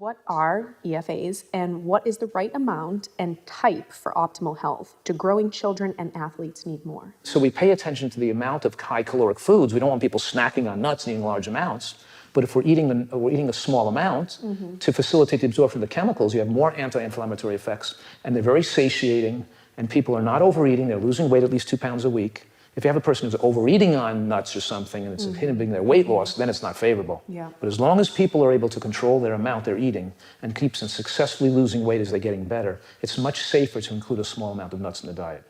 What are EFAs and what is the right amount and type for optimal health? Do growing children and athletes need more? So we pay attention to the amount of high caloric foods. We don't want people snacking on nuts and eating large amounts. But if we're eating a small amount to facilitate the absorption of the chemicals, you have more anti-inflammatory effects, and they're very satiating, and people are not overeating. They're losing weight at least 2 pounds a week. If you have a person who's overeating on nuts or something and it's inhibiting their weight loss, then it's not favorable. Yeah. But as long as people are able to control their amount they're eating and keeps them successfully losing weight as they're getting better, it's much safer to include a small amount of nuts in the diet.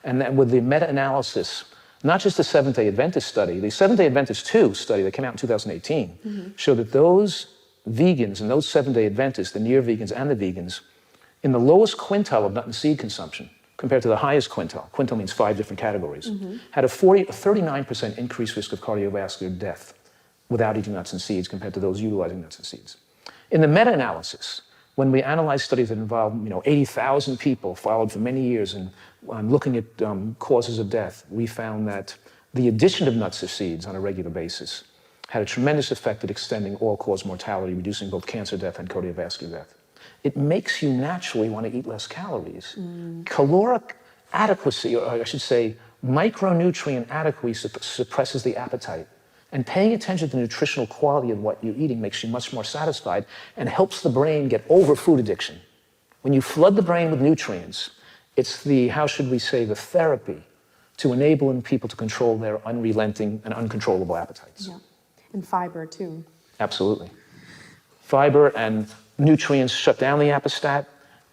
And then with the meta-analysis, not just the Seventh-day Adventist study, the Seventh-day Adventist 2 study that came out in 2018 showed that those vegans and those Seventh-day Adventists, the near vegans and the vegans, in the lowest quintile of nut and seed consumption, compared to the highest quintile means 5 different categories, had a 39% increased risk of cardiovascular death without eating nuts and seeds compared to those utilizing nuts and seeds. In the meta-analysis, when we analyzed studies that involved 80,000 people followed for many years and looking at causes of death, we found that the addition of nuts or seeds on a regular basis had a tremendous effect at extending all-cause mortality, reducing both cancer death and cardiovascular death. It makes you naturally want to eat less calories. Caloric adequacy, or I should say, micronutrient adequacy suppresses the appetite. And paying attention to the nutritional quality of what you're eating makes you much more satisfied and helps the brain get over food addiction. When you flood the brain with nutrients, it's the, how should we say, the therapy to enabling people to control their unrelenting and uncontrollable appetites. Yeah. And fiber too. Absolutely. Fiber and nutrients shut down the appestat,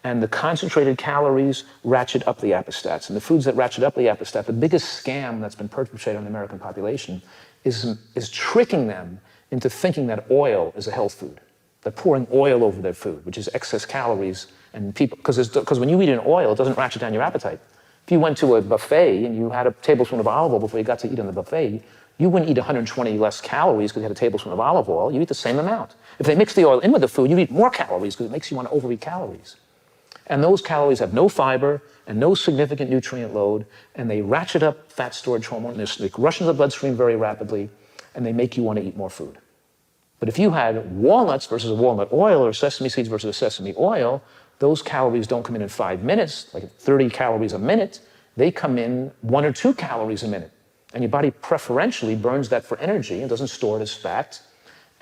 and the concentrated calories ratchet up the appestats. And the foods that ratchet up the appestat, the biggest scam that's been perpetrated on the American population is tricking them into thinking that oil is a health food. They're pouring oil over their food, which is excess calories. And people, because when you eat an oil, it doesn't ratchet down your appetite. If you went to a buffet and you had a tablespoon of olive oil before you got to eat on the buffet, you wouldn't eat 120 less calories because you had a tablespoon of olive oil. You eat the same amount. If they mix the oil in with the food, you eat more calories because it makes you want to overeat calories. And those calories have no fiber and no significant nutrient load, and they ratchet up fat storage hormone. They rush into the bloodstream very rapidly, and they make you want to eat more food. But if you had walnuts versus a walnut oil or sesame seeds versus a sesame oil, those calories don't come in 5 minutes, like 30 calories a minute. They come in 1 or 2 calories a minute. And your body preferentially burns that for energy and doesn't store it as fat.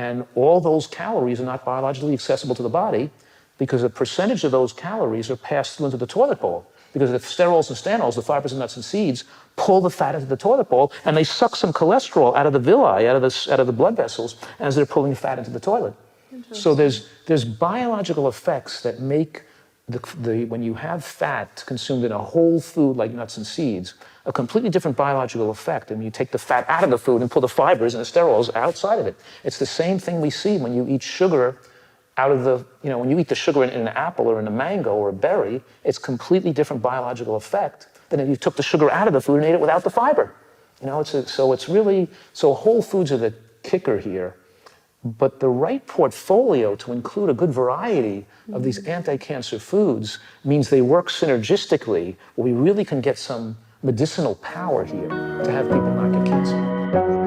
And all those calories are not biologically accessible to the body because a percentage of those calories are passed through into the toilet bowl. Because the sterols and stanols, the fibers of nuts and seeds, pull the fat into the toilet bowl, and they suck some cholesterol out of the villi, out of the blood vessels, as they're pulling fat into the toilet. So there's biological effects that make when you have fat consumed in a whole food like nuts and seeds, a completely different biological effect than when you take the fat out of the food and pull the fibers and the sterols outside of it. It's the same thing we see when you eat sugar out of the, when you eat the sugar in an apple or in a mango or a berry, it's completely different biological effect than if you took the sugar out of the food and ate it without the fiber. So whole foods are the kicker here. But the right portfolio to include a good variety of these anti-cancer foods means they work synergistically, where we really can get some medicinal power here to have people not get cancer.